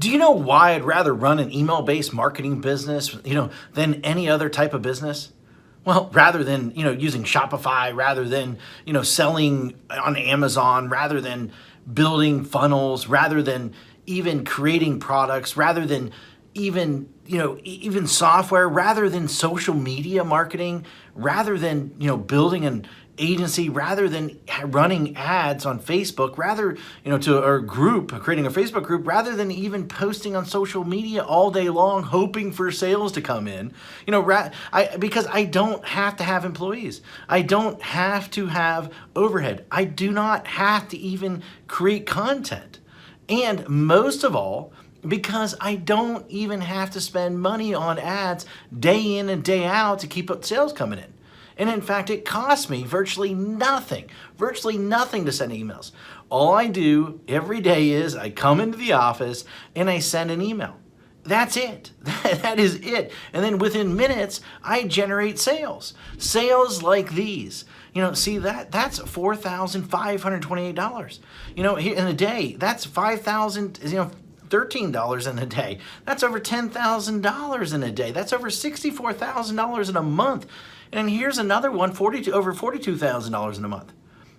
Do you know why I'd rather run an email-based marketing business, than any other type of business? Well, rather than, using Shopify, rather than, selling on Amazon, rather than building funnels, rather than even creating products, rather than even software, rather than social media marketing, rather than, building an agency, rather than running ads on Facebook, rather, to our group, creating a Facebook group, rather than even posting on social media all day long, hoping for sales to come in, because I don't have to have employees. I don't have to have overhead. I do not have to even create content. And most of all, because I don't even have to spend money on ads day in and day out to keep up sales coming in. And in fact, it costs me virtually nothing to send emails. All I do every day is I come into the office and I send an email. That's it. That is it. And then within minutes, I generate sales. Sales like these. See that's $4,528. In a day, that's $13 in a day. That's over $10,000 in a day. That's over $64,000 in a month. And here's another one, over $42,000 in a month.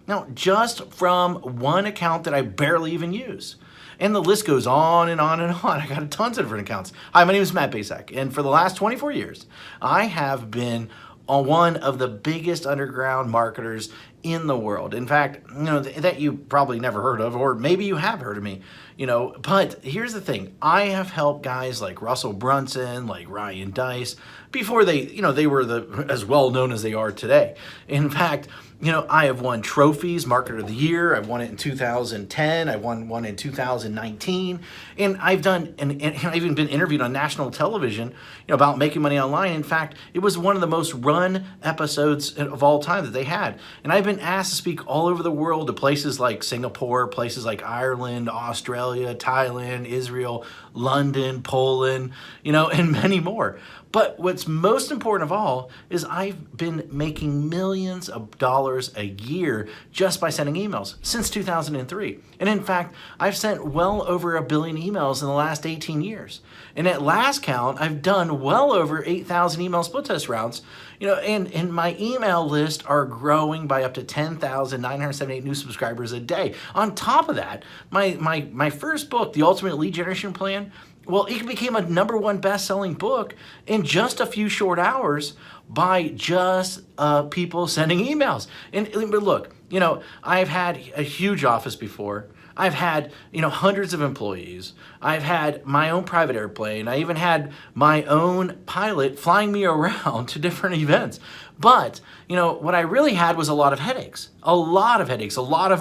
Now, just from one account that I barely even use. And the list goes on and on and on. I got tons of different accounts. Hi, my name is Matt Basak, and for the last 24 years, I have been one of the biggest underground marketers in the world. In fact, that you probably never heard of, or maybe you have heard of me, but here's the thing. I have helped guys like Russell Brunson, like Ryan Deiss, before they were as well known as they are today. In fact, I have won trophies, Marketer of the Year. I won it in 2010. I won one in 2019. And I've even been interviewed on national television, about making money online. In fact, it was one of the most run episodes of all time that they had. And I've been asked to speak all over the world to places like Singapore, places like Ireland, Australia, Thailand, Israel, London, Poland, and many more. But what's most important of all is I've been making millions of dollars a year just by sending emails since 2003. And in fact, I've sent well over 1 billion emails in the last 18 years. And at last count, I've done well over 8,000 email split test rounds, and my email list are growing by up to 10,978 new subscribers a day. On top of that, my first book, The Ultimate Lead Generation Plan, well, it became a #1 best-selling book in just a few short hours by just people sending emails. But look, I've had a huge office before. I've had, hundreds of employees. I've had my own private airplane. I even had my own pilot flying me around to different events. But, what I really had was a lot of headaches, a lot of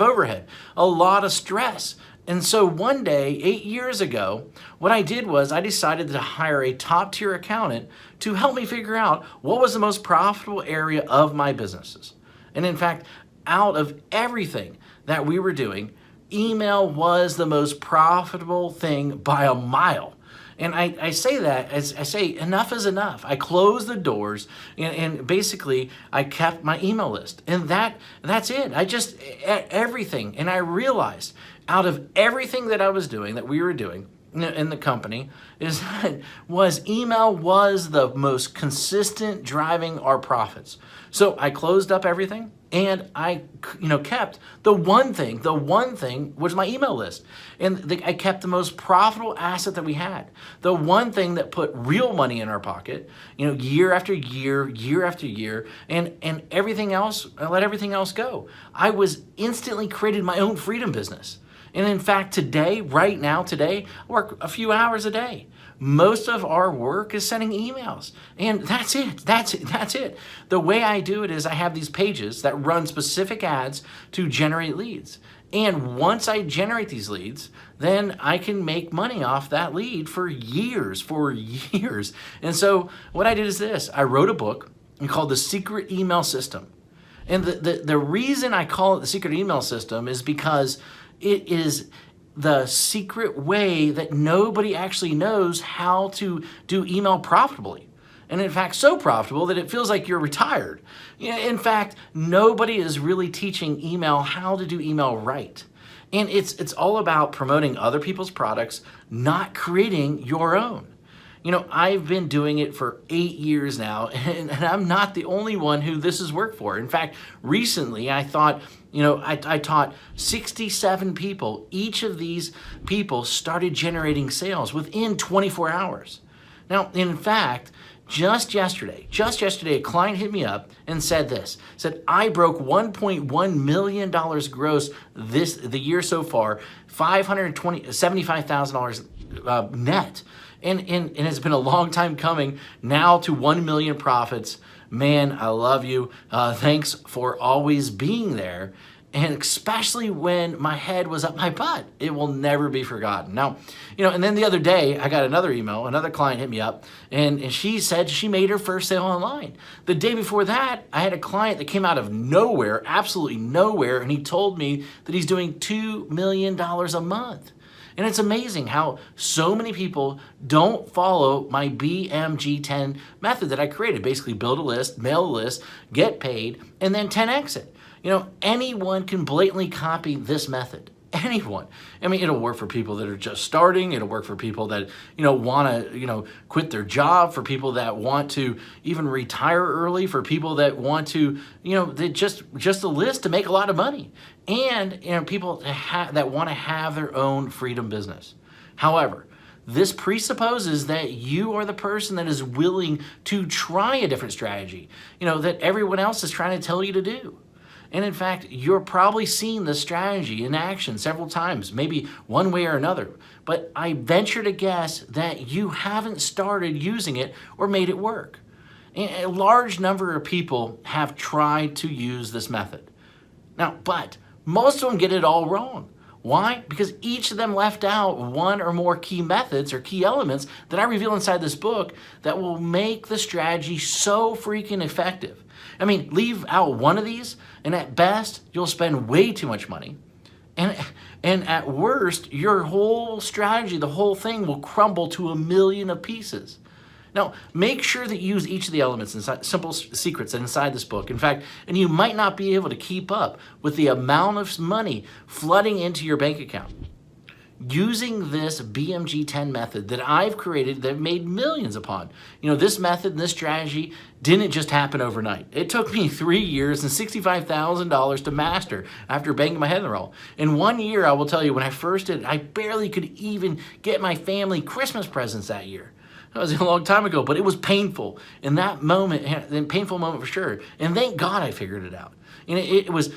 overhead, a lot of stress. And so one day, 8 years ago, what I did was I decided to hire a top-tier accountant to help me figure out what was the most profitable area of my businesses. And in fact, out of everything that we were doing, email was the most profitable thing by a mile. And I say that as I say, enough is enough. I closed the doors and basically I kept my email list. And that's it. I just, everything. And I realized out of everything that I was doing, that we were doing in the company, email was the most consistent driving our profits. So I closed up everything and I kept the one thing was my email list. And I kept the most profitable asset that we had. The one thing that put real money in our pocket, year after year, year after year, and everything else, I let everything else go. I was instantly created my own freedom business. And in fact, right now, I work a few hours a day. Most of our work is sending emails. And that's it. The way I do it is I have these pages that run specific ads to generate leads. And once I generate these leads, then I can make money off that lead for years. And so what I did is this. I wrote a book called The Secret Email System. And the reason I call it The Secret Email System is because it is the secret way that nobody actually knows how to do email profitably. And in fact, so profitable that it feels like you're retired. In fact, nobody is really teaching email how to do email right. And it's all about promoting other people's products, not creating your own. I've been doing it for 8 years now, and I'm not the only one who this has worked for. In fact, recently I thought, I taught 67 people. Each of these people started generating sales within 24 hours. Now, in fact, just yesterday, a client hit me up and said, I broke $1.1 million gross the year so far, $75,000 net. And it's been a long time coming now to 1 million profits. Man, I love you. Thanks for always being there. And especially when my head was up my butt, it will never be forgotten. Now, and then the other day I got another email, another client hit me up and she said she made her first sale online. The day before that, I had a client that came out of nowhere, absolutely nowhere. And he told me that he's doing $2 million a month. And it's amazing how so many people don't follow my BMG10 method that I created. Basically build a list, mail a list, get paid, and then 10x it. Anyone can blatantly copy this method. Anyone. I mean, it'll work for people that are just starting. It'll work for people that, want to, quit their job, for people that want to even retire early, for people that want to, they just a list to make a lot of money. And, people that want to have their own freedom business. However, this presupposes that you are the person that is willing to try a different strategy, that everyone else is trying to tell you to do. And in fact, you're probably seen this strategy in action several times, maybe one way or another. But I venture to guess that you haven't started using it or made it work. And a large number of people have tried to use this method. Now, but most of them get it all wrong. Why? Because each of them left out one or more key methods or key elements that I reveal inside this book that will make the strategy so freaking effective. I mean, leave out one of these, and at best, you'll spend way too much money. And at worst, your whole strategy, the whole thing will crumble to a million of pieces. Now, make sure that you use each of the elements inside, simple secrets inside this book. In fact, and you might not be able to keep up with the amount of money flooding into your bank account. Using this BMG10 method that I've created that I've made millions upon. This method and this strategy didn't just happen overnight. It took me 3 years and $65,000 to master after banging my head in the wall. In 1 year, I will tell you, when I first did it, I barely could even get my family Christmas presents that year. That was a long time ago, but it was painful. In that moment, a painful moment for sure. And thank God I figured it out. And it was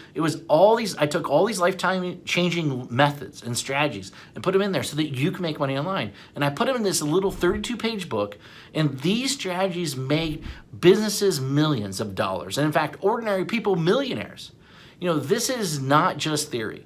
all these, I took all these lifetime changing methods and strategies and put them in there so that you can make money online. And I put them in this little 32-page book, and these strategies made businesses millions of dollars. And in fact, ordinary people millionaires. This is not just theory.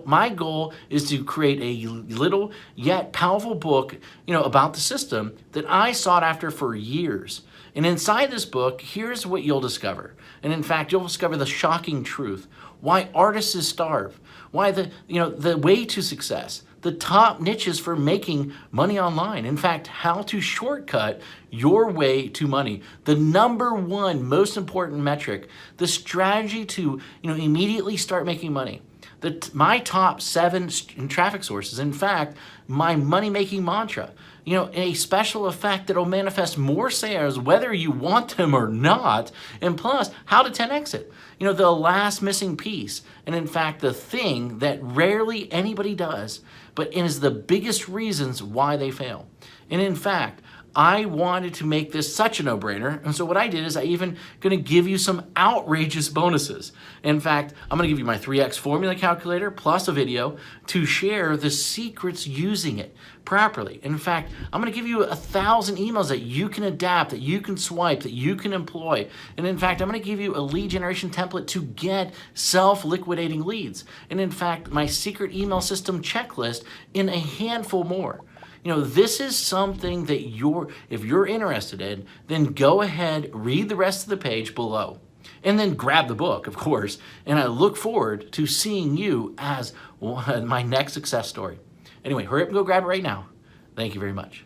My goal is to create a little yet powerful book, about the system that I sought after for years. And inside this book, here's what you'll discover. And in fact, you'll discover the shocking truth. Why artists starve. Why the way to success. The top niches for making money online. In fact, how to shortcut your way to money. The number one most important metric. The strategy to, immediately start making money. My top 7 traffic sources. In fact, my money-making mantra. A special effect that will manifest more sales whether you want them or not. And plus, how to 10x it. The last missing piece. And in fact, the thing that rarely anybody does, but it is the biggest reasons why they fail. And in fact, I wanted to make this such a no-brainer, and so what I did is I even going to give you some outrageous bonuses. In fact, I'm going to give you my 3x formula calculator plus a video to share the secrets using it properly. In fact, I'm going to give you 1,000 emails that you can adapt, that you can swipe, that you can employ. And in fact, I'm going to give you a lead generation template to get self-liquidating leads. And in fact, my secret email system checklist in a handful more. This is something that if you're interested in, then go ahead, read the rest of the page below, and then grab the book, of course. And I look forward to seeing you as my next success story. Anyway, hurry up and go grab it right now. Thank you very much.